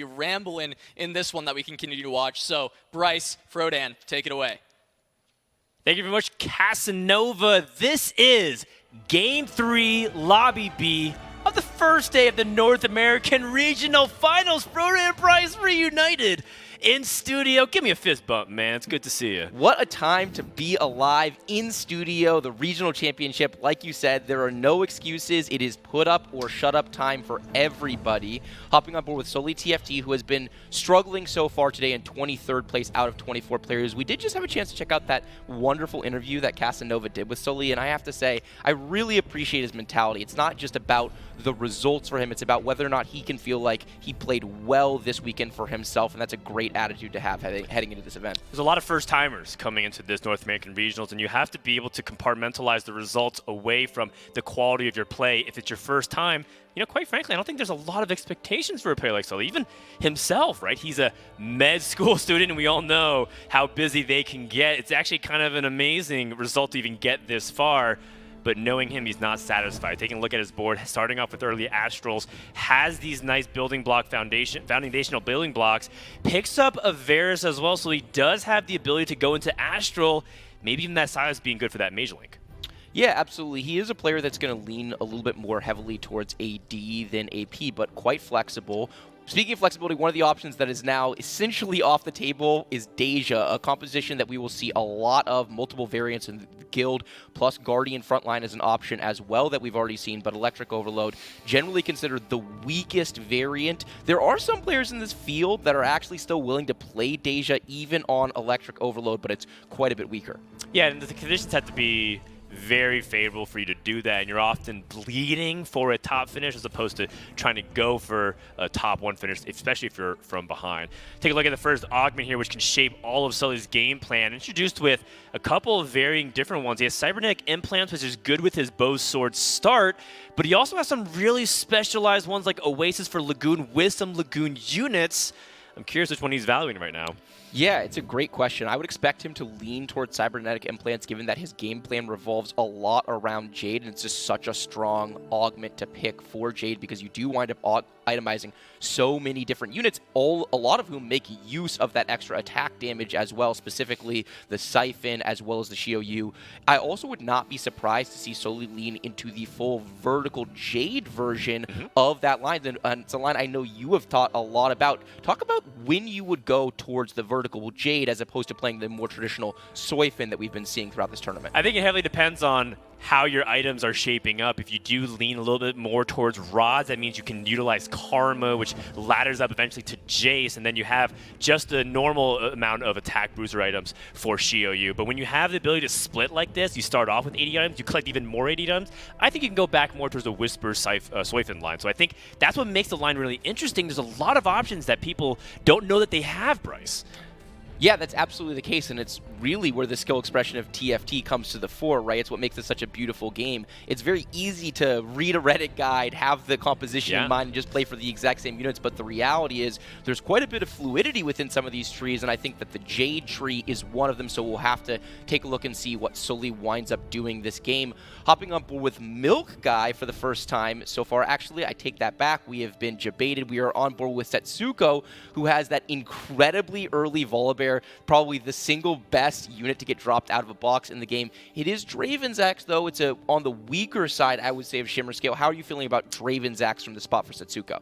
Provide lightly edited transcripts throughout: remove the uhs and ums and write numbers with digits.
rambling in this one that we can continue to watch. So, Bryce, Frodan, take it away. Thank you very much, Casanova. This is Game 3, Lobby B of the first day of the North American Regional Finals. Frodan and Bryce reunited in studio. Give me a fist bump, man. It's good to see you. What a time to be alive in studio. The regional championship, like you said, there are no excuses. It is put up or shut up time for everybody. Hopping on board with Solely TFT, who has been struggling so far today in 23rd place out of 24 players. We did just have a chance to check out that wonderful interview that Casanova did with Solely, and I have to say, I really appreciate his mentality. It's not just about the results for him. It's about whether or not he can feel like he played well this weekend for himself, and that's a great attitude to have heading into this event. There's a lot of first-timers coming into this North American Regionals, and you have to be able to compartmentalize the results away from the quality of your play. If it's your first time, you know, quite frankly, I don't think there's a lot of expectations for a player like Sully. Even himself, right? He's a med school student, and we all know how busy they can get. It's actually kind of an amazing result to even get this far. But knowing him, he's not satisfied. Taking a look at his board, starting off with early Astrals, has these nice building block foundational building blocks, picks up a Varus as well, so he does have the ability to go into Astral, maybe even that Silas being good for that Mage Link. Yeah, absolutely. He is a player that's going to lean a little bit more heavily towards AD than AP, but quite flexible. Speaking of flexibility, one of the options that is now essentially off the table is Deja, a composition that we will see a lot of, multiple variants in the guild, plus Guardian frontline as an option as well that we've already seen, but Electric Overload, generally considered the weakest variant. There are some players in this field that are actually still willing to play Deja even on Electric Overload, but it's quite a bit weaker. Yeah, and the conditions have to be very favorable for you to do that, and you're often bleeding for a top finish as opposed to trying to go for a top one finish, especially if you're from behind. Take a look at the first augment here, which can shape all of Sully's game plan, introduced with a couple of varying different ones. He has cybernetic implants, which is good with his bow sword start, but he also has some really specialized ones like Oasis for Lagoon with some Lagoon units. I'm curious which one he's valuing right now. Yeah, it's a great question. I would expect him to lean towards cybernetic implants given that his game plan revolves a lot around Jade, and it's just such a strong augment to pick for Jade because you do wind up itemizing so many different units, a lot of whom make use of that extra attack damage as well, specifically the Siphon as well as the Shio-Yu. I also would not be surprised to see Solely lean into the full vertical Jade version of that line. And it's a line I know you have taught a lot about. Talk about when you would go towards the vertical Jade as opposed to playing the more traditional Siphon that we've been seeing throughout this tournament. I think it heavily depends on how your items are shaping up. If you do lean a little bit more towards rods, that means you can utilize Karma, which ladders up eventually to Jace, and then you have just a normal amount of attack booster items for Shio-Yu. But when you have the ability to split like this, you start off with 80 items, you collect even more 80 items, I think you can go back more towards the Whisper Siphon line. So I think that's what makes the line really interesting. There's a lot of options that people don't know that they have, Bryce. Yeah, that's absolutely the case, and it's really where the skill expression of TFT comes to the fore, right? It's what makes it such a beautiful game. It's very easy to read a Reddit guide, have the composition in mind, and just play for the exact same units, but the reality is there's quite a bit of fluidity within some of these trees, and I think that the Jade tree is one of them, so we'll have to take a look and see what Sully winds up doing this game. Hopping on board with Milk Guy for the first time so far. Actually, I take that back. We have been debated. We are on board with Setsuko, who has that incredibly early Volibear, probably the single best unit to get dropped out of a box in the game. It is Draven's Axe, though. It's on the weaker side, I would say, of Shimmer Scale. How are you feeling about Draven's Axe from the spot for Setsuko?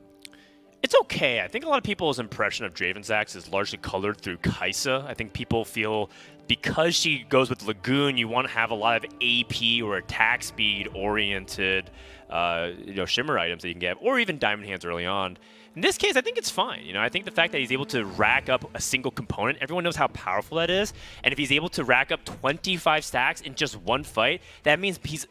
It's okay. I think a lot of people's impression of Draven's Axe is largely colored through Kaisa. I think people feel because she goes with Lagoon, you want to have a lot of AP or attack speed oriented Shimmer items that you can get, or even Diamond Hands early on. In this case, I think it's fine. I think the fact that he's able to rack up a single component, everyone knows how powerful that is. And if he's able to rack up 25 stacks in just one fight, that means he's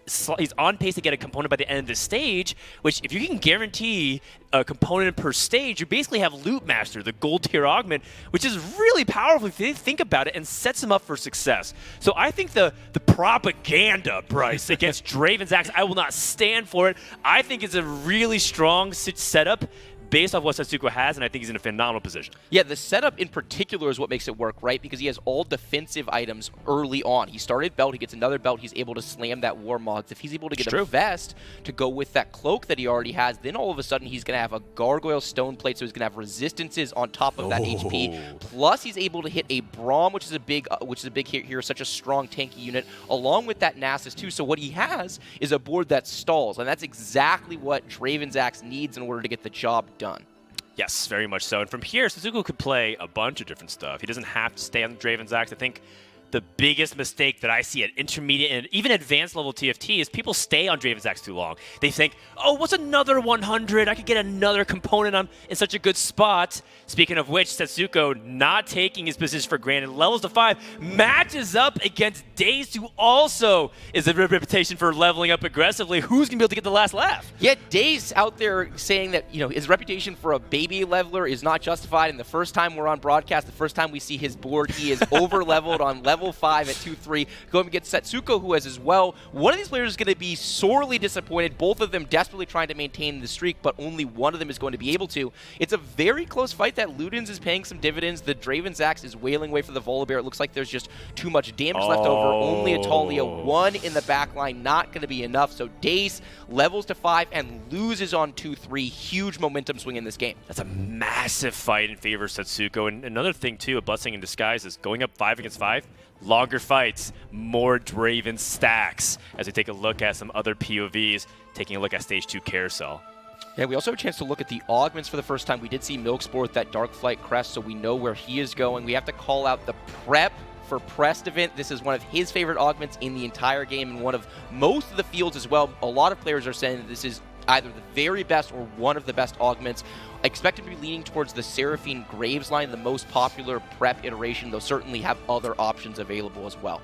on pace to get a component by the end of the stage, which if you can guarantee a component per stage, you basically have Loot Master, the gold tier augment, which is really powerful if you think about it and sets him up for success. So I think the propaganda, Bryce, against Draven's Axe, I will not stand for it. I think it's a really strong setup based off what Setsuko has, and I think he's in a phenomenal position. Yeah, the setup in particular is what makes it work, right? Because he has all defensive items early on. He started belt, he gets another belt, he's able to slam that Warmogs. If he's able to get a vest to go with that cloak that he already has, then all of a sudden he's going to have a Gargoyle Stone Plate, so he's going to have resistances on top of that HP. Plus he's able to hit a Braum, which is a big hit here, such a strong tanky unit, along with that Nasus too. So what he has is a board that stalls, and that's exactly what Draven's Axe needs in order to get the job done. Yes, very much so. And from here, Setsuko could play a bunch of different stuff. He doesn't have to stay on the Draven's Axe. I think the biggest mistake that I see at intermediate and even advanced level TFT is people stay on Draven's Axe too long. They think, oh, what's another 100? I could get another component. I'm in such a good spot. Speaking of which, Setsuko not taking his position for granted. Levels to 5, matches up against Daze, who also is a reputation for leveling up aggressively. Who's going to be able to get the last laugh? Yeah, Daze out there saying that, you know, his reputation for a baby leveler is not justified. And the first time we're on broadcast, the first time we see his board, he is over-leveled on level 5 at 2-3. Go up and get Setsuko, who has as well. One of these players is going to be sorely disappointed. Both of them desperately trying to maintain the streak, but only one of them is going to be able to. It's a very close fight that Ludens is paying some dividends. The Draven's Axe is wailing away for the Volibear. It looks like there's just too much damage left over. Only a Talia 1 in the back line, not going to be enough. So Dace levels to 5 and loses on 2-3. Huge momentum swing in this game. That's a massive fight in favor of Setsuko. And another thing, too, a blessing in disguise is going up 5 against 5. Longer fights, more Draven stacks. As we take a look at some other POVs, taking a look at Stage 2 Carousel. Yeah, we also have a chance to look at the augments for the first time. We did see Milksport with that Dark Flight crest, so we know where he is going. We have to call out the prep for Prest event. This is one of his favorite augments in the entire game and one of most of the fields as well. A lot of players are saying that this is either the very best or one of the best augments. I expect him to be leaning towards the Seraphine Graves line, the most popular prep iteration, though certainly have other options available as well.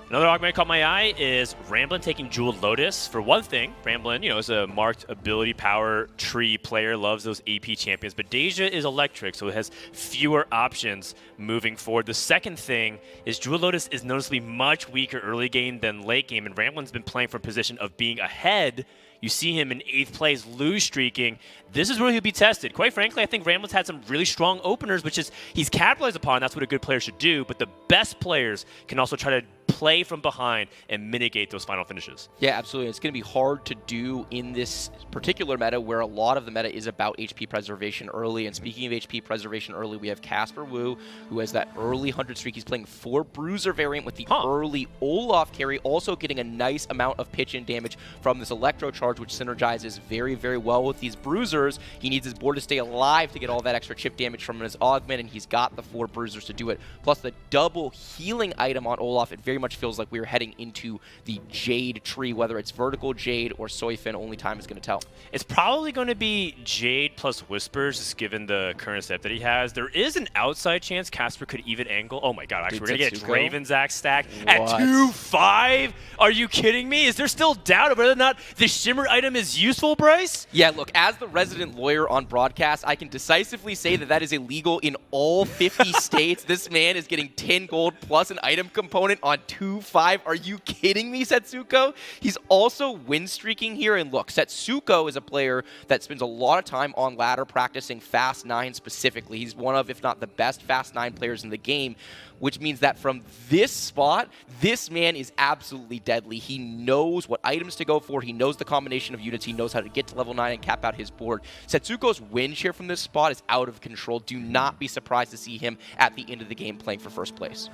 Another augment caught my eye is Ramblin taking Jeweled Lotus. For one thing, Ramblin, you know, is a marked ability power tree player, loves those AP champions, but Deja is electric, so it has fewer options moving forward. The second thing is Jeweled Lotus is noticeably much weaker early game than late game, and Ramblin's been playing from a position of being ahead. You see him in 8th place, lose streaking. This is where he'll be tested. Quite frankly, I think Ramblin's had some really strong openers, which is he's capitalized upon. That's what a good player should do. But the best players can also try to play from behind and mitigate those final finishes. Yeah, absolutely. It's going to be hard to do in this particular meta where a lot of the meta is about HP preservation early. And speaking of HP preservation early, we have Casper Wu, who has that early 100 streak. He's playing 4 Bruiser variant with the early Olaf carry, also getting a nice amount of pitch-in damage from this Electro Charge, which synergizes very, very well with these Bruisers. He needs his board to stay alive to get all that extra chip damage from his augment, and he's got the 4 Bruisers to do it. Plus the double healing item on Olaf, it very much feels like we're heading into the Jade tree, whether it's vertical Jade or Soyfin, only time is going to tell. It's probably going to be Jade plus Whispers, just given the current step that he has. There is an outside chance Casper could even angle. Oh my god, actually, we're going to get a Draven's Axe stack at 2-5? Are you kidding me? Is there still doubt of whether or not the Shimmer item is useful, Bryce? Yeah, look, as the resident lawyer on broadcast, I can decisively say that that is illegal in all 50 states. This man is getting 10 gold plus an item component on 2-5. Are you kidding me, Setsuko? He's also win streaking here. And look, Setsuko is a player that spends a lot of time on ladder practicing Fast 9 specifically. He's one of, if not the best Fast 9 players in the game, which means that from this spot, this man is absolutely deadly. He knows what items to go for. He knows the combination of units. He knows how to get to level 9 and cap out his board. Setsuko's win share from this spot is out of control. Do not be surprised to see him at the end of the game playing for first place.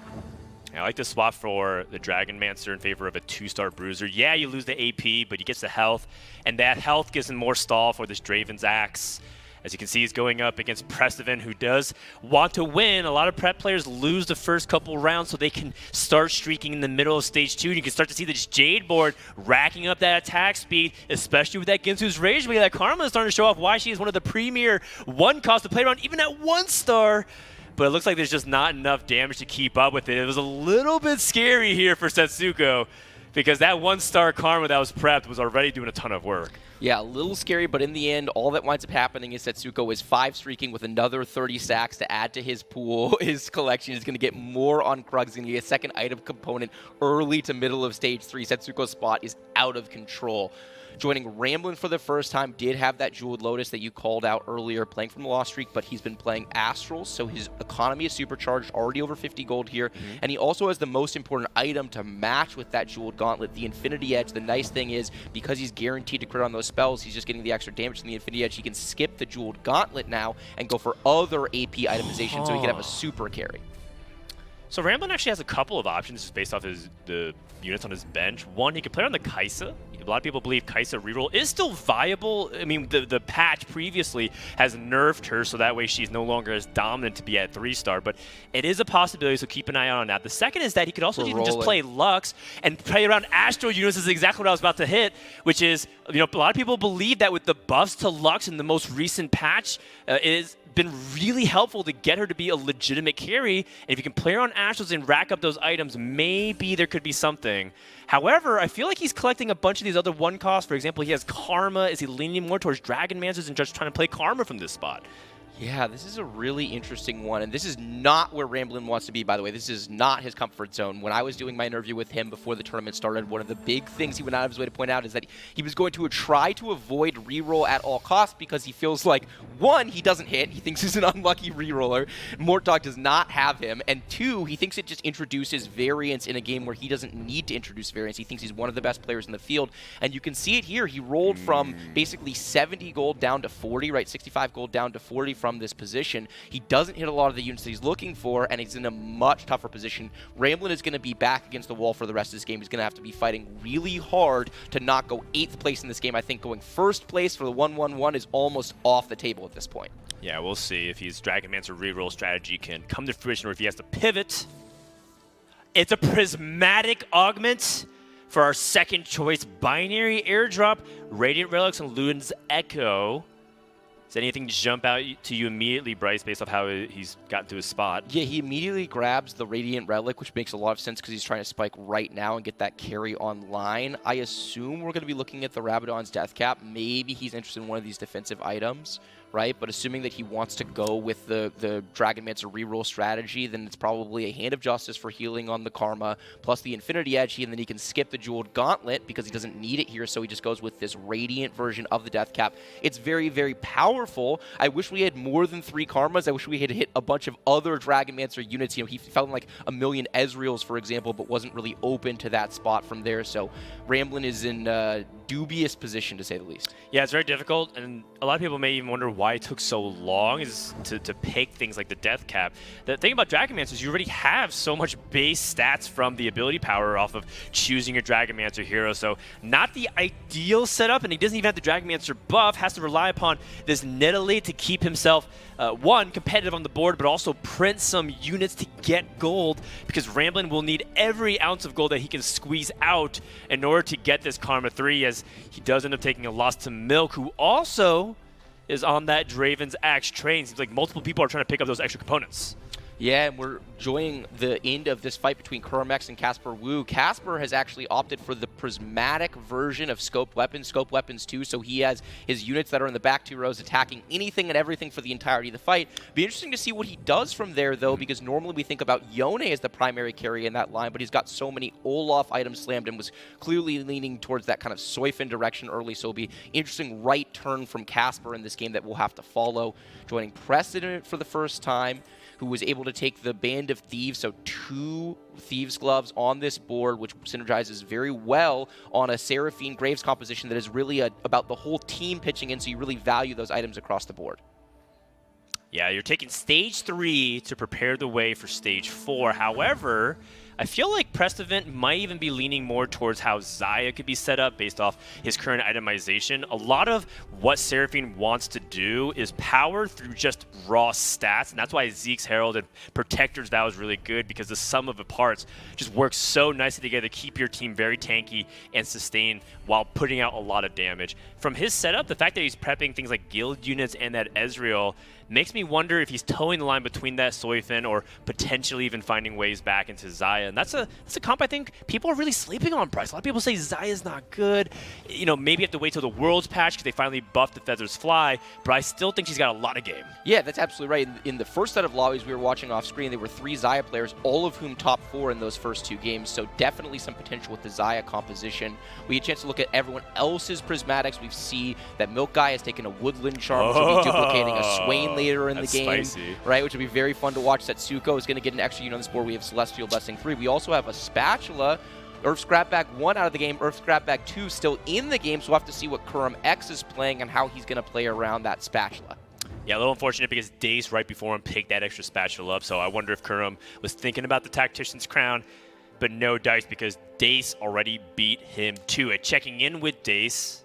I like to swap for the Dragonmancer in favor of a 2-star Bruiser. Yeah, you lose the AP, but he gets the health, and that health gives him more stall for this Draven's Axe. As you can see, he's going up against Prestivan, who does want to win. A lot of prep players lose the first couple rounds so they can start streaking in the middle of Stage 2. And you can start to see this Jade board racking up that attack speed, especially with that Ginsu's Rage Wave. That Karma is starting to show off why she is one of the premier one-cost to play around, even at 1-star. But it looks like there's just not enough damage to keep up with it. It was a little bit scary here for Setsuko, because that 1-star Karma that was prepped was already doing a ton of work. Yeah, a little scary, but in the end, all that winds up happening is Setsuko is 5 streaking with another 30 stacks to add to his pool. His collection is going to get more on Krug. He's going to get a second item component early to middle of Stage 3. Setsuko's spot is out of control. Joining Ramblin' for the first time, did have that Jeweled Lotus that you called out earlier, playing from the Lost Streak, but he's been playing Astrals, so his economy is supercharged, already over 50 gold here, and he also has the most important item to match with that Jeweled Gauntlet, the Infinity Edge. The nice thing is, because he's guaranteed to crit on those spells, he's just getting the extra damage from the Infinity Edge. He can skip the Jeweled Gauntlet now and go for other AP itemization, so he can have a super carry. So Ramblin' actually has a couple of options just based off the units on his bench. One, he could play on the Kai'Sa. A lot of people believe Kai'Sa reroll is still viable. I mean, the patch previously has nerfed her, so that way she's no longer as dominant to be at 3-star, but it is a possibility, so keep an eye out on that. The second is that he could also even just play Lux and play around Astro units. Is exactly what I was about to hit, which is, you know, a lot of people believe that with the buffs to Lux in the most recent patch is been really helpful to get her to be a legitimate carry. And if you can play her on Astros and rack up those items, maybe there could be something. However, I feel like he's collecting a bunch of these other one costs. For example, he has Karma. Is he leaning more towards Dragon Mancers and just trying to play Karma from this spot? Yeah, this is a really interesting one, and this is not where Ramblin' wants to be, by the way. This is not his comfort zone. When I was doing my interview with him before the tournament started, one of the big things he went out of his way to point out is that he was going to try to avoid reroll at all costs because he feels like, one, he doesn't hit. He thinks he's an unlucky reroller. Mortdog does not have him. And two, he thinks it just introduces variance in a game where he doesn't need to introduce variance. He thinks he's one of the best players in the field. And you can see it here. He rolled from basically 70 gold down to 40, right? 65 gold down to 40 from this position. He doesn't hit a lot of the units that he's looking for, and he's in a much tougher position. Ramblin' is going to be back against the wall for the rest of this game. He's going to have to be fighting really hard to not go 8th place in this game. I think going 1st place for the 1-1-1 is almost off the table at this point. Yeah, we'll see if his Dragon Mancer reroll strategy can come to fruition or if he has to pivot. It's a prismatic augment for our second choice binary airdrop, Radiant Relics and Luden's Echo. Does anything jump out to you immediately, Bryce, based off how he's gotten to his spot? Yeah, he immediately grabs the Radiant Relic, which makes a lot of sense because he's trying to spike right now and get that carry online. I assume we're going to be looking at the Rabadon's Death Cap. Maybe he's interested in one of these defensive items, right? But assuming that he wants to go with the Dragon Mancer reroll strategy, then it's probably a Hand of Justice for healing on the Karma, plus the Infinity Edge, and then he can skip the Jeweled Gauntlet because he doesn't need it here, so he just goes with this Radiant version of the Death Cap. It's very, very powerful. I wish we had more than 3 Karmas. I wish we had hit a bunch of other Dragon Mancer units. You know, he felt like a million Ezreals, for example, but wasn't really open to that spot from there, so Ramblin' is in a dubious position, to say the least. Yeah, it's very difficult, and a lot of people may even wonder why it took so long is to pick things like the Death Cap. The thing about Dragon Mancer is you already have so much base stats from the ability power off of choosing your Dragon Mancer hero, so not the ideal setup, and he doesn't even have the Dragon Mancer buff, has to rely upon this Nidalee to keep himself, one, competitive on the board, but also print some units to get gold, because Ramblin' will need every ounce of gold that he can squeeze out in order to get this Karma 3, as he does end up taking a loss to Milk, who also is on that Draven's Axe train. Seems like multiple people are trying to pick up those extra components. Yeah, and we're enjoying the end of this fight between Kermax and Casper Wu. Casper has actually opted for the prismatic version of Scope Weapons 2, so he has his units that are in the back 2 rows attacking anything and everything for the entirety of the fight. Be interesting to see what he does from there, though, because normally we think about Yone as the primary carry in that line, but he's got so many Olaf items slammed and was clearly leaning towards that kind of Soifin direction early, so it'll be interesting right turn from Casper in this game that we'll have to follow. Joining Precedent for the first time, who was able to take the Band of Thieves, so 2 Thieves Gloves on this board, which synergizes very well on a Seraphine Graves composition that is really about the whole team pitching in, so you really value those items across the board. Yeah, you're taking Stage 3 to prepare the way for Stage 4. However, I feel like Prestovent might even be leaning more towards how Xayah could be set up based off his current itemization. A lot of what Seraphine wants to do is power through just raw stats, and that's why Zeke's Herald and Protector's Vow is really good, because the sum of the parts just works so nicely together to keep your team very tanky and sustained while putting out a lot of damage. From his setup, the fact that he's prepping things like guild units and that Ezreal makes me wonder if he's towing the line between that Soifin or potentially even finding ways back into Xayah. And that's a comp I think people are really sleeping on, Bryce. A lot of people say Xayah's not good. You know, maybe you have to wait till the Worlds patch because they finally buffed the Feathers Fly, but I still think she's got a lot of game. Yeah, that's absolutely right. In the first set of lobbies we were watching off screen, there were 3 Xayah players, all of whom top 4 in those first 2 games, so definitely some potential with the Xayah composition. We had a chance to look at everyone else's prismatics. We see that Milk Guy has taken a Woodland Charm, which will be duplicating a Swain later in the game, spicy. Right, which will be very fun to watch. Setsuko is going to get an extra unit on this board. We have Celestial Blessing 3. We also have a Spatula, Earth Scrapback 1 out of the game, Earth Scrapback 2 still in the game, so we'll have to see what Kurum X is playing and how he's going to play around that Spatula. Yeah, a little unfortunate because Dace right before him picked that extra Spatula up, so I wonder if Kurum was thinking about the Tactician's Crown, but no dice because Dace already beat him to it. Checking in with Dace,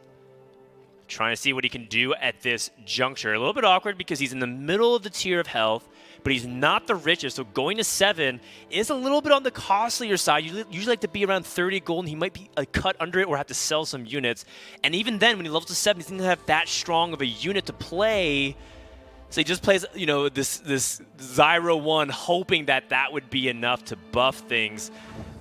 trying to see what he can do at this juncture. A little bit awkward because he's in the middle of the tier of health, but he's not the richest, so going to 7 is a little bit on the costlier side. You usually like to be around 30 gold, and he might be a cut under it or have to sell some units. And even then, when he levels to 7, he doesn't have that strong of a unit to play. So he just plays, you know, this Zyro 1, hoping that that would be enough to buff things,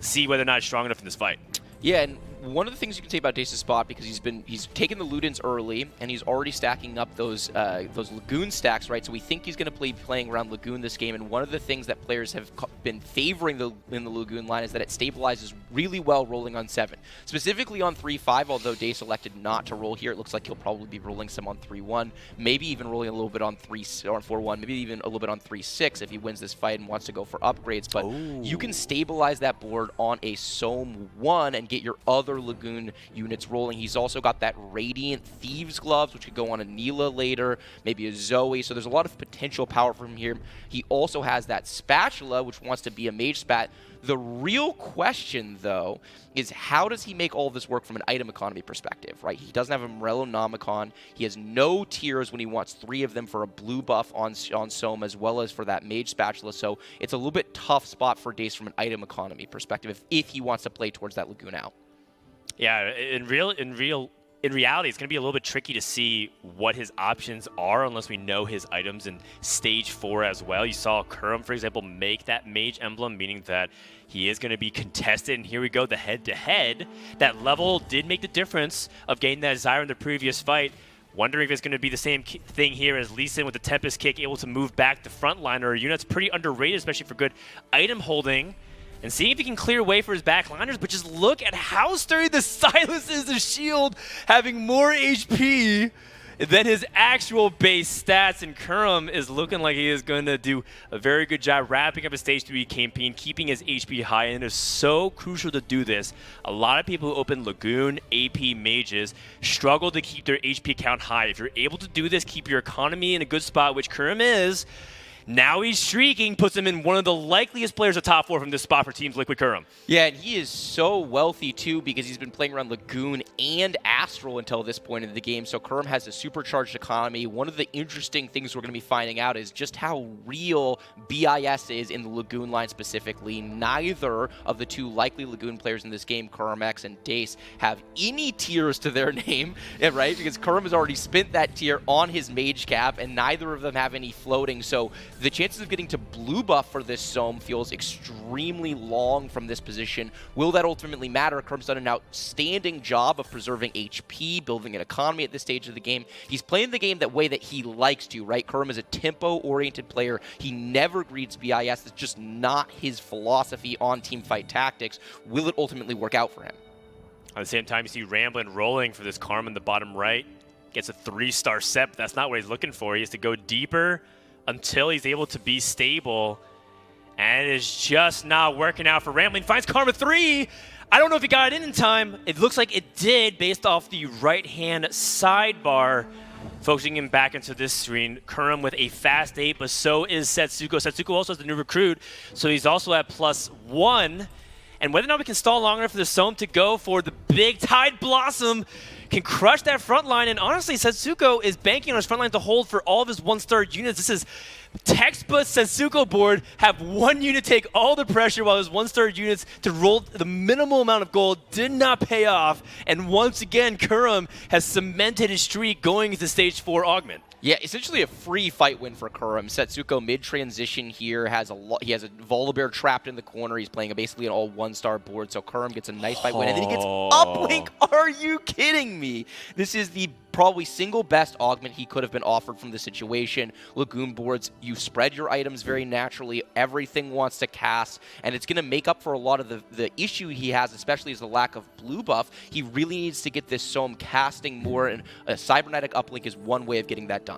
see whether or not it's strong enough in this fight. Yeah, and one of the things you can say about Dace's spot, because he's taken the Ludens early, and he's already stacking up those Lagoon stacks, right? So we think he's going to be playing around Lagoon this game, and one of the things that players have been favoring in the Lagoon line is that it stabilizes really well rolling on 7. Specifically on 3-5, although Dace elected not to roll here, it looks like he'll probably be rolling some on 3-1, maybe even rolling a little bit on 4-1, maybe even a little bit on 3-6 if he wins this fight and wants to go for upgrades. But you can stabilize that board on a Sohm 1 and get your other Lagoon units rolling. He's also got that Radiant Thieves Gloves, which could go on a Neela later, maybe a Zoe, so there's a lot of potential power from here. He also has that Spatula, which wants to be a Mage Spat. The real question, though, is how does he make all of this work from an item economy perspective, right? He doesn't have a Morello-Nomicon. He has no tiers when he wants 3 of them for a blue buff on Sohm, as well as for that Mage Spatula, so it's a little bit tough spot for Dace from an item economy perspective if he wants to play towards that Lagoon out. Yeah, in reality, it's going to be a little bit tricky to see what his options are unless we know his items in Stage 4 as well. You saw Kurum, for example, make that Mage Emblem, meaning that he is going to be contested. And here we go, the head-to-head. That level did make the difference of getting that Zyra in the previous fight. Wondering if it's going to be the same thing here as Lee Sin with the Tempest Kick, able to move back the frontliner. A unit that's pretty underrated, especially for good item holding. And see if he can clear away for his backliners, but just look at how sturdy the Silas is, the shield, having more HP than his actual base stats. And Kurum is looking like he is going to do a very good job wrapping up his Stage 3 campaign, keeping his HP high, and it is so crucial to do this. A lot of people who open Lagoon AP mages struggle to keep their HP count high. If you're able to do this, keep your economy in a good spot, which Kurum is. Now he's streaking, puts him in one of the likeliest players of top 4 from this spot for Teams Liquid Kurum. Yeah, and he is so wealthy, too, because he's been playing around Lagoon and Astral until this point in the game, so Kurum has a supercharged economy. One of the interesting things we're going to be finding out is just how real BIS is in the Lagoon line specifically. Neither of the 2 likely Lagoon players in this game, Kurum X and Dace, have any tiers to their name, right? Because Kurum has already spent that tier on his Mage Cap, and neither of them have any floating, so the chances of getting to blue buff for this Sohm feels extremely long from this position. Will that ultimately matter? Kurum's done an outstanding job of preserving HP, building an economy at this stage of the game. He's playing the game that way that he likes to, right? Kurum is a tempo-oriented player. He never greets BIS. It's just not his philosophy on teamfight tactics. Will it ultimately work out for him? At the same time, you see Ramblin rolling for this Karma in the bottom right. Gets a 3-star set, but that's not what he's looking for. He has to go deeper until he's able to be stable, and it is just not working out for Rambling. Finds Karma 3. I don't know if he got it in time. It looks like it did based off the right-hand sidebar. Focusing him back into this screen. Kurum with a fast 8, but so is Setsuko. Setsuko also has the new recruit, so he's also at +1. And whether or not we can stall long enough for the Sohm to go for the big Tide Blossom can crush that front line. And honestly, Setsuko is banking on his front line to hold for all of his 1-star units. This is textbook Setsuko board. Have 1 unit take all the pressure while his 1-star units to roll the minimal amount of gold did not pay off. And once again, Kurum has cemented his streak going into Stage 4 Augment. Yeah, essentially a free fight win for Kurum. Setsuko mid-transition here has he has a Volibear trapped in the corner. He's playing basically an all one-star board, so Kurum gets a nice fight win, and then he gets uplink. Are you kidding me? This is the probably single best augment he could have been offered from the situation. Lagoon boards, you spread your items very naturally. Everything wants to cast, and it's going to make up for a lot of the issue he has, especially is the lack of blue buff. He really needs to get this Soam casting more, and a cybernetic uplink is one way of getting that done.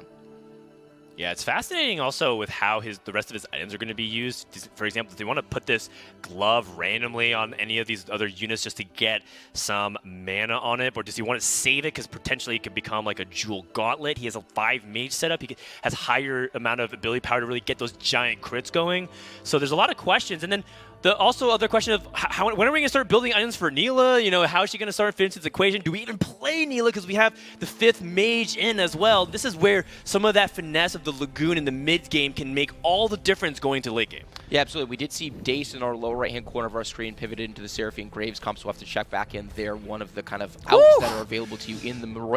Yeah, it's fascinating also with how the rest of his items are going to be used. For example, if they want to put this glove randomly on any of these other units just to get some mana on it, or does he want to save it because potentially it could become like a jewel gauntlet? He has a 5 mage setup. He has higher amount of ability power to really get those giant crits going. So there's a lot of questions. And then also other question of when are we going to start building items for Neela? You know, how is she going to start fitting into the equation? Do we even play Neela because we have the 5th mage in as well? This is where some of that finesse of the Lagoon in the mid game can make all the difference going to late game. Yeah, absolutely. We did see Dace in our lower right-hand corner of our screen pivoted into the Seraphine Graves comp, so we'll have to check back in there. One of the kind of outs that are available to you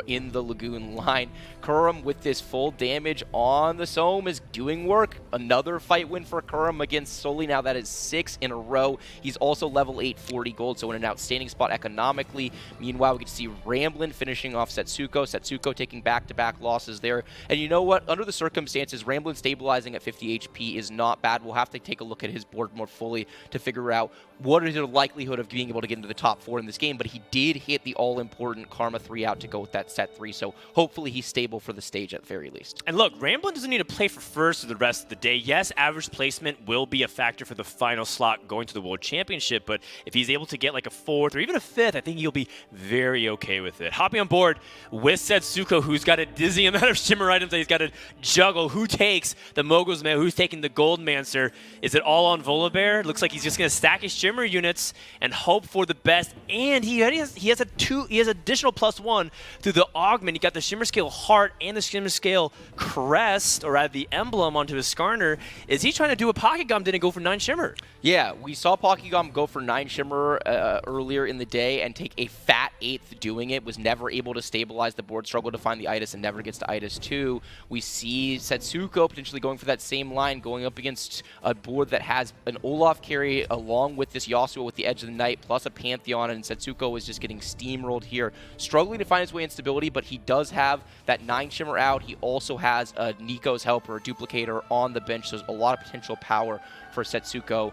in the Lagoon line. Kurum with this full damage on the Soam is doing work. Another fight win for Kurum against Soli. Now that is 6 in a row. He's also level 8, 40 gold, so in an outstanding spot economically. Meanwhile, we get to see Ramblin finishing off Setsuko. Setsuko taking back-to-back losses there. And you know what? Under the circumstances, Ramblin stabilizing at 50 HP is not bad. We'll have to take a look at his board more fully to figure out what is the likelihood of being able to get into the top 4 in this game, but he did hit the all-important Karma 3 out to go with that set 3, so hopefully he's stable for the stage at the very least. And look, Ramblin doesn't need to play for first for the rest of the day. Yes, average placement will be a factor for the final slot going to the World Championship, but if he's able to get like a 4th or even a 5th, I think he'll be very okay with it. Hopping on board with Setsuko, who's got a dizzy amount of Shimmer items that he's got to juggle. Who takes the Mogul's Man? Who's taking the Gold Mancer? Is it all on Volibear? Looks like he's just going to stack his Shimmer units and hope for the best. And he has additional +1 through the augment. He got the Shimmer Scale Heart and the Shimmer Scale Crest, or add the emblem onto his Skarner. Is he trying to do a Pocket Gum? Didn't go for 9 Shimmer? Yeah, we saw Pokegum go for 9 Shimmer earlier in the day and take a fat 8th doing it. Was never able to stabilize the board, struggled to find the Itis, and never gets to Itis 2. We see Setsuko potentially going for that same line, going up against a board that has an Olaf carry along with this Yasuo with the Edge of the Night, plus a Pantheon, and Setsuko is just getting steamrolled here. Struggling to find his way in stability, but he does have that 9 Shimmer out. He also has a Nico's Helper, a Duplicator on the bench, so there's a lot of potential power for Setsuko.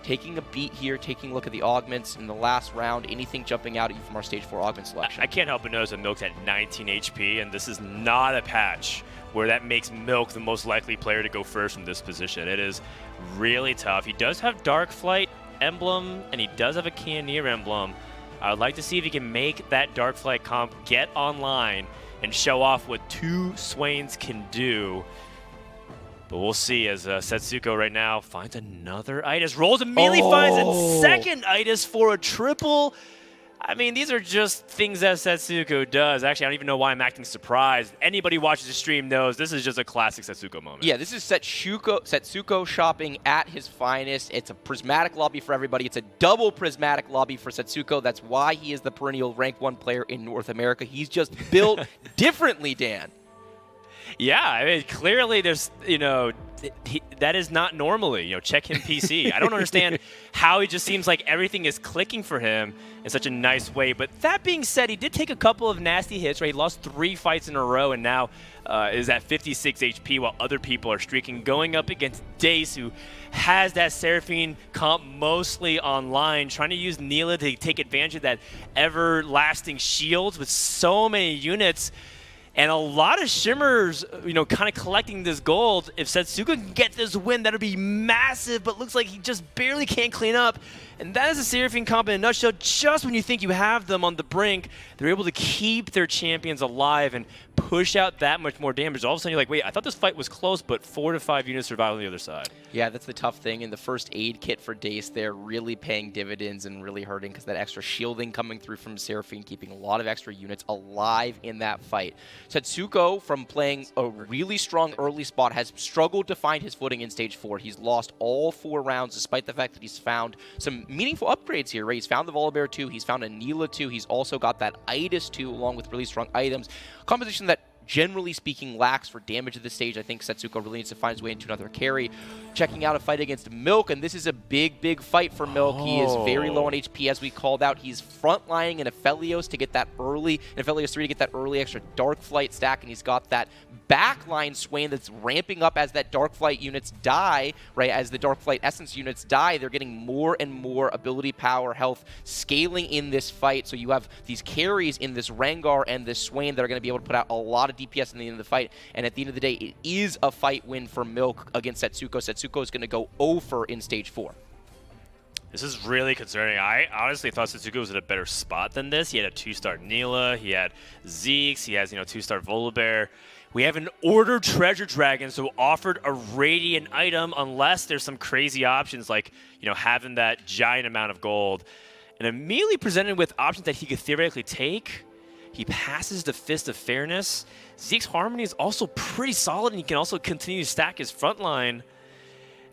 Taking a beat here, taking a look at the augments in the last round. Anything jumping out at you from our stage 4 augment selection? I can't help but notice that Milk's at 19 HP, and this is not a patch where that makes Milk the most likely player to go first from this position. It is really tough. He does have Dark Flight emblem, and he does have a Cannoneer emblem. I would like to see if he can make that Dark Flight comp get online and show off what 2 Swains can do. But we'll see as Setsuko right now finds another Itis. Rolls immediately finds a second Itis for a triple. I mean, these are just things that Setsuko does. Actually, I don't even know why I'm acting surprised. Anybody who watches the stream knows this is just a classic Setsuko moment. Yeah, this is Setsuko shopping at his finest. It's a prismatic lobby for everybody. It's a double prismatic lobby for Setsuko. That's why he is the perennial rank 1 player in North America. He's just built differently, Dan. Yeah, I mean, clearly there's, that is not normally, check him PC. I don't understand how it just seems like everything is clicking for him in such a nice way. But that being said, he did take a couple of nasty hits, right? He lost 3 fights in a row and now is at 56 HP while other people are streaking, going up against Dace, who has that Seraphine comp mostly online, trying to use Neela to take advantage of that everlasting shields with so many units. And a lot of Shimmers, kind of collecting this gold. If Setsuko can get this win, that'll be massive, but looks like he just barely can't clean up. And that is a Seraphine comp in a nutshell. Just when you think you have them on the brink, they're able to keep their champions alive and push out that much more damage. All of a sudden, you're like, wait, I thought this fight was close, but 4 to 5 units survive on the other side. Yeah, that's the tough thing. And the first aid kit for Dace there really paying dividends and really hurting because that extra shielding coming through from Seraphine, keeping a lot of extra units alive in that fight. Setsuko, from playing a really strong early spot, has struggled to find his footing in stage 4. He's lost all 4 rounds despite the fact that he's found some meaningful upgrades here, right? He's found the Volibear 2, he's found a Neela 2, he's also got that Itis 2 along with really strong items. Composition that generally speaking, lacks for damage at this stage. I think Setsuko really needs to find his way into another carry. Checking out a fight against Milk, and this is a big fight for Milk. He is very low on HP, as we called out. He's frontlining in Aphelios to get that early, in Aphelios 3 to get that early extra Dark Flight stack, and he's got that backline Swain that's ramping up as that Dark Flight units die, right? As the Dark Flight Essence units die, they're getting more and more ability, power, health scaling in this fight. So you have these carries in this Rengar and this Swain that are going to be able to put out a lot of DPS in the end of the fight. And at the end of the day, it is a fight win for Milk against Setsuko. Setsuko is going to go over in stage 4. This is really concerning. I honestly thought Setsuko was in a better spot than this. He had a 2-star Neela, he had Zeke's, he has 2-star Volibear. We have an Order Treasure Dragon, so offered a Radiant item unless there's some crazy options like having that giant amount of gold. And immediately presented with options that he could theoretically take. He passes the Fist of Fairness. Zeke's Harmony is also pretty solid, and he can also continue to stack his front line.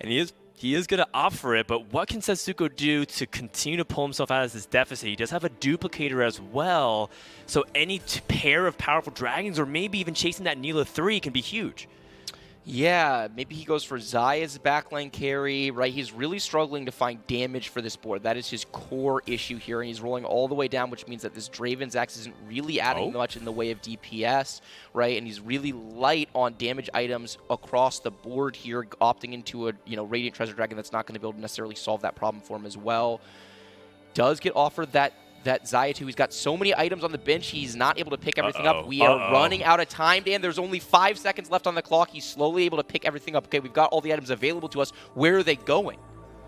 And he is going to opt for it, but what can Setsuko do to continue to pull himself out of this deficit? He does have a duplicator as well, so any pair of powerful dragons or maybe even chasing that Neela 3 can be huge. Yeah, maybe he goes for Xayah's backline carry, right? He's really struggling to find damage for this board. That is his core issue here, and he's rolling all the way down, which means that this Draven's Axe isn't really adding much in the way of DPS, right? And he's really light on damage items across the board here, opting into a Radiant Treasure Dragon that's not going to be able to necessarily solve that problem for him as well. Does get offered that Xayah 2. He's got so many items on the bench, he's not able to pick everything up. We are running out of time, Dan. There's only 5 seconds left on the clock. He's slowly able to pick everything up. Okay, we've got all the items available to us. Where are they going?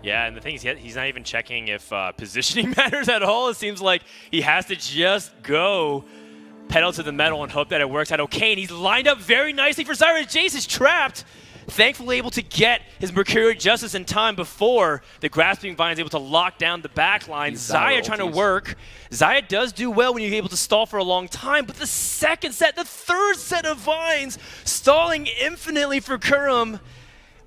Yeah, and the thing is, he's not even checking if positioning matters at all. It seems like he has to just go pedal to the metal and hope that it works out okay. And he's lined up very nicely for Zyra. Jace is trapped. Thankfully able to get his Mercurial Justice in time before the Grasping Vine is able to lock down the back line. Xayah trying to work. Xayah does do well when you're able to stall for a long time, but the second set, the third set of Vines, stalling infinitely for Kurum.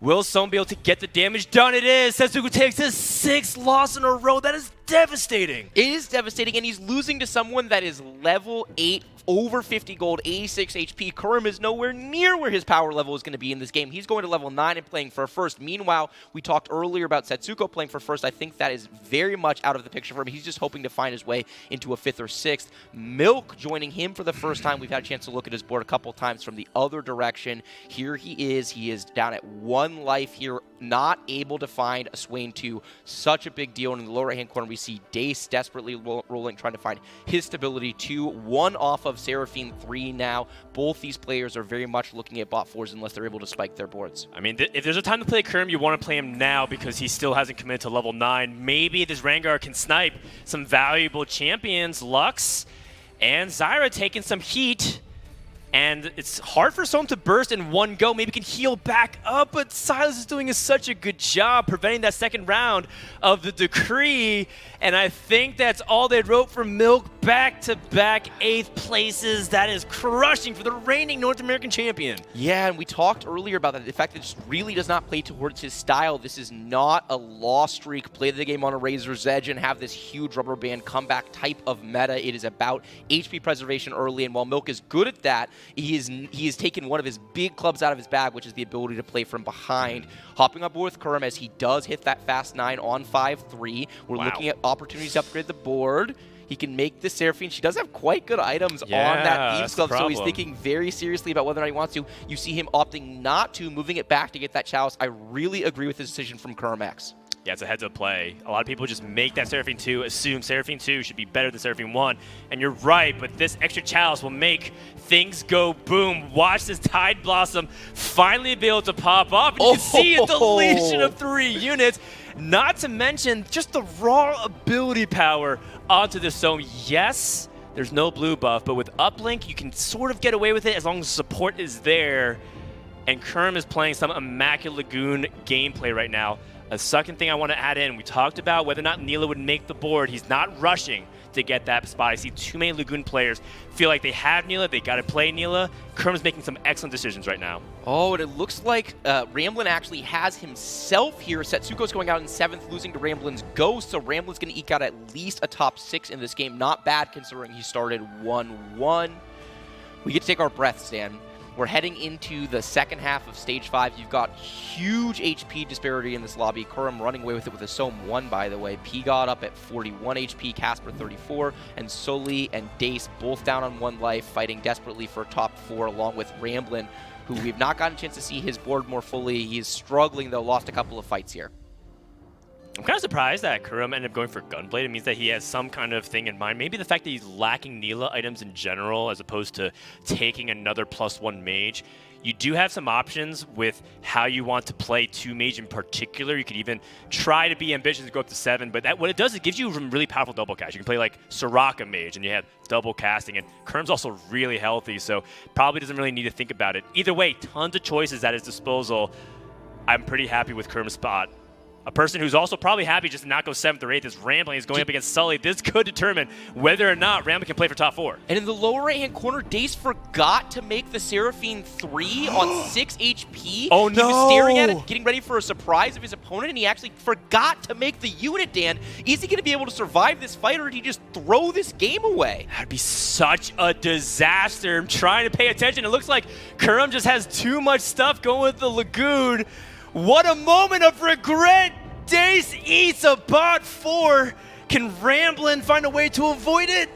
Will Sohn be able to get the damage done? It is. Setsuko takes his 6th loss in a row. That is devastating. It is devastating, and he's losing to someone that is level 8, over 50 gold, 86 HP. Kurum is nowhere near where his power level is going to be in this game. He's going to level 9 and playing for first. Meanwhile, we talked earlier about Setsuko playing for first. I think that is very much out of the picture for him. He's just hoping to find his way into a 5th or 6th. Milk joining him for the first time. We've had a chance to look at his board a couple times from the other direction. Here he is. He is down at 1 life here, not able to find a Swain 2. Such a big deal. And in the lower right-hand corner, we see Dace desperately rolling, trying to find his stability 2. 1 off of Seraphine 3 now. Both these players are very much looking at bot 4s unless they're able to spike their boards. I mean, if there's a time to play Kurum, you want to play him now because he still hasn't committed to level 9. Maybe this Rengar can snipe some valuable champions. Lux and Zyra taking some heat. And it's hard for Sohn to burst in one go. Maybe can heal back up, but Silas is doing such a good job preventing that second round of the decree. And I think that's all they wrote for Milk. Back-to-back 8th places. That is crushing for the reigning North American champion. Yeah, and we talked earlier about that. The fact that it just really does not play towards his style. This is not a loss streak. Play the game on a razor's edge and have this huge rubber band comeback type of meta. It is about HP preservation early, and while Milk is good at that, he has taken one of his big clubs out of his bag, which is the ability to play from behind. Hopping up with Kurum as he does hit that fast 9 on 5-3. We're looking at opportunities to upgrade the board. He can make the Seraphine. She does have quite good items on that Thieves Club, so he's thinking very seriously about whether or not he wants to. You see him opting not to, moving it back to get that Chalice. I really agree with the decision from Kurum X. Yeah, it's a heads-up play. A lot of people just make that Seraphine 2, assume Seraphine 2 should be better than Seraphine 1. And you're right, but this extra Chalice will make things go boom. Watch this Tide Blossom finally be able to pop off. And you can see a deletion of 3 units. Not to mention just the raw ability power onto this zone. Yes, there's no blue buff, but with uplink, you can sort of get away with it as long as support is there. And Kurum is playing some Immaculate Lagoon gameplay right now. A second thing I want to add in, we talked about whether or not Neela would make the board. He's not rushing to get that spot. I see too many Lagoon players feel like they have Neela, they got to play Neela. Kurum's making some excellent decisions right now. Oh, and it looks like Ramblin actually has himself here. Setsuko's going out in 7th, losing to Ramblin's Ghost, so Ramblin's going to eke out at least a top 6 in this game. Not bad considering he started 1-1. we get to take our breaths, Dan. We're heading into the second half of Stage 5. You've got huge HP disparity in this lobby. Kurum running away with it with a Sohm 1, by the way. P-God up at 41 HP, Casper 34, and Sully and Dace both down on 1 life, fighting desperately for top 4, along with Ramblin', who we've not gotten a chance to see his board more fully. He is struggling, though, lost a couple of fights here. I'm kind of surprised that Kurum ended up going for Gunblade. It means that he has some kind of thing in mind. Maybe the fact that he's lacking Neela items in general as opposed to taking another +1 mage. You do have some options with how you want to play 2 mage in particular. You could even try to be ambitious and go up to 7, but what it does is it gives you some really powerful double cast. You can play like Soraka mage and you have double casting, and Kurum's also really healthy, so probably doesn't really need to think about it. Either way, tons of choices at his disposal. I'm pretty happy with Kurum's spot. A person who's also probably happy just to not go 7th or 8th is Rambling. Is going up against Sully. This could determine whether or not Rambling can play for top 4. And in the lower right-hand corner, Dace forgot to make the Seraphine 3 on 6 HP. Oh, no! He was staring at it, getting ready for a surprise of his opponent, and he actually forgot to make the unit, Dan. Is he going to be able to survive this fight, or did he just throw this game away? That'd be such a disaster. I'm trying to pay attention. It looks like Kurum just has too much stuff going with the Lagoon. What a moment of regret! Dace eats a bot 4. Can Ramblin' find a way to avoid it?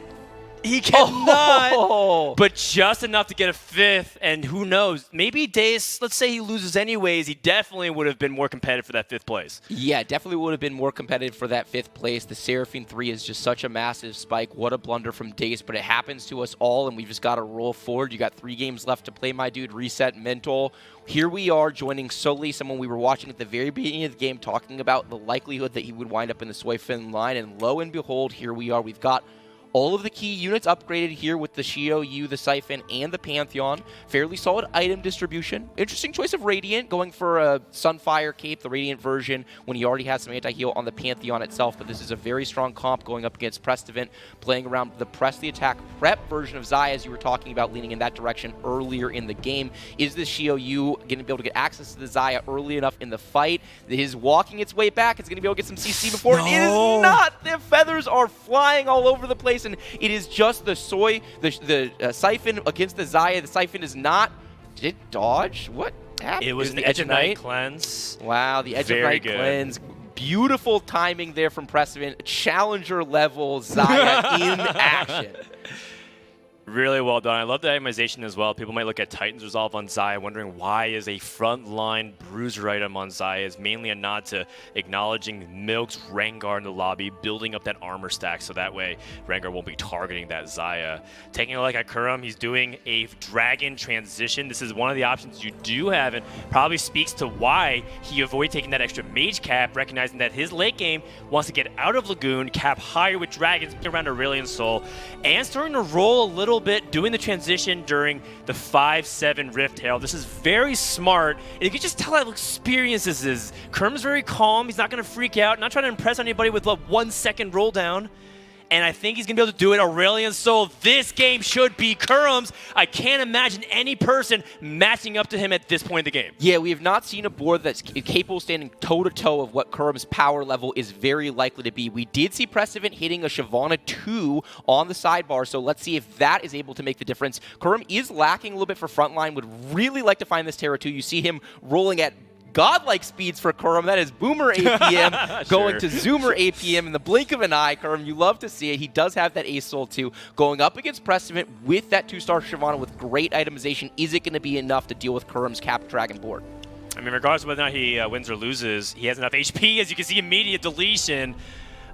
He cannot, but just enough to get a 5th, and who knows, maybe Dace, let's say he loses anyways, he definitely would have been more competitive for that 5th place. Yeah, definitely would have been more competitive for that 5th place. The Seraphine 3 is just such a massive spike. What a blunder from Dace, but it happens to us all, and we've just got to roll forward. You got 3 games left to play, my dude. Reset mental. Here we are joining Sully, someone we were watching at the very beginning of the game, talking about the likelihood that he would wind up in the Soyfin line, and lo and behold, here we are. We've got all of the key units upgraded here with the Shio Yu, the Siphon, and the Pantheon. Fairly solid item distribution. Interesting choice of Radiant, going for a Sunfire Cape, the Radiant version, when he already has some anti-heal on the Pantheon itself. But this is a very strong comp going up against Prestivant, playing around the Press the Attack prep version of Xayah, as you were talking about, leaning in that direction earlier in the game. Is this Shio Yu going to be able to get access to the Xayah early enough in the fight? His walking its way back, it's going to be able to get some CC before. No. It is not! The feathers are flying all over the place, and it is just the Siphon against the Xayah. The Siphon is not... Did it dodge? What happened? It was the Edge of Night cleanse. Wow, the Edge of Night cleanse. Beautiful timing there from Prestivant. Challenger level Xayah in action. Really well done. I love the itemization as well. People might look at Titan's Resolve on Xayah, wondering why is a frontline bruiser item on Xayah. It's mainly a nod to acknowledging Milk's Rengar in the lobby, building up that armor stack so that way Rengar won't be targeting that Xayah. Taking a look at Kurum, he's doing a dragon transition. This is one of the options you do have, and probably speaks to why he avoided taking that extra mage cap, recognizing that his late game wants to get out of Lagoon, cap higher with dragons around Aurelion Soul, and starting to roll a little bit, doing the transition during the 5-7 Rift Herald. This is very smart, and you can just tell how experienced this is. Kurum's very calm. He's not going to freak out, not trying to impress anybody with a 1-second roll down. And I think he's going to be able to do it. Aurelion Soul, this game should be Kurum's. I can't imagine any person matching up to him at this point in the game. Yeah, we have not seen a board that's capable of standing toe-to-toe of what Kurum's power level is very likely to be. We did see Prestivant hitting a Shyvana 2 on the sidebar, so let's see if that is able to make the difference. Kurum is lacking a little bit for frontline, would really like to find this Terra 2. You see him rolling at godlike speeds for Kurum. That is Boomer APM going to Zoomer APM in the blink of an eye. Kurum, you love to see it. He does have that Ace Soul too. Going up against Prestivant with that 2-star Shyvana with great itemization, is it going to be enough to deal with Kurum's Cap Dragon board? I mean, regardless of whether or not he wins or loses, he has enough HP. As you can see, immediate deletion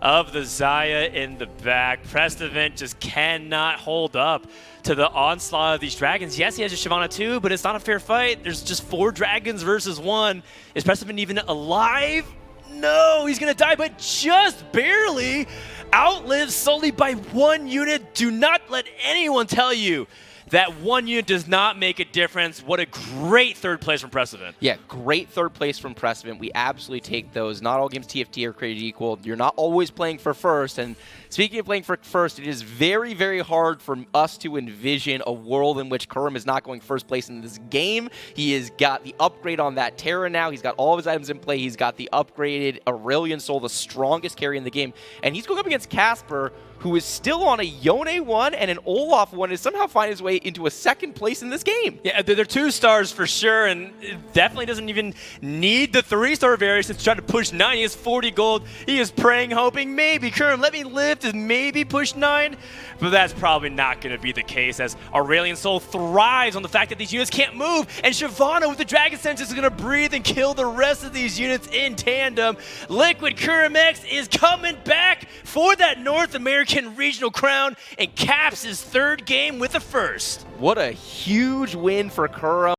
of the Xayah in the back. Prestivant just cannot hold up to the onslaught of these dragons. Yes, he has a Shyvana too, but it's not a fair fight. There's just 4 dragons versus 1. Is Prestivant even alive? No, he's going to die, but just barely. Outlives solely by 1 unit. Do not let anyone tell you that 1 unit does not make a difference. What a great 3rd place from Prestivant. Yeah, great 3rd place from Prestivant. We absolutely take those. Not all games TFT are created equal. You're not always playing for first. And speaking of playing for first, it is very, very hard for us to envision a world in which Kurum is not going first place in this game. He has got the upgrade on that Terra now. He's got all of his items in play. He's got the upgraded Aurelion Soul, the strongest carry in the game. And he's going up against Casper, who is still on a Yone 1 and an Olaf 1, is somehow finding his way into a second place in this game. Yeah, they're 2 stars for sure, and it definitely doesn't even need the 3-star variations to try to push 9. He has 40 gold. He is praying, hoping, maybe, Kerm, let me lift and maybe push 9. But that's probably not going to be the case, as Aurelion Sol thrives on the fact that these units can't move, and Shyvana with the Dragon Sense is going to breathe and kill the rest of these units in tandem. Liquid Kurimex is coming back for that North American regional crown and caps his 3rd game with a first. What a huge win for Kura.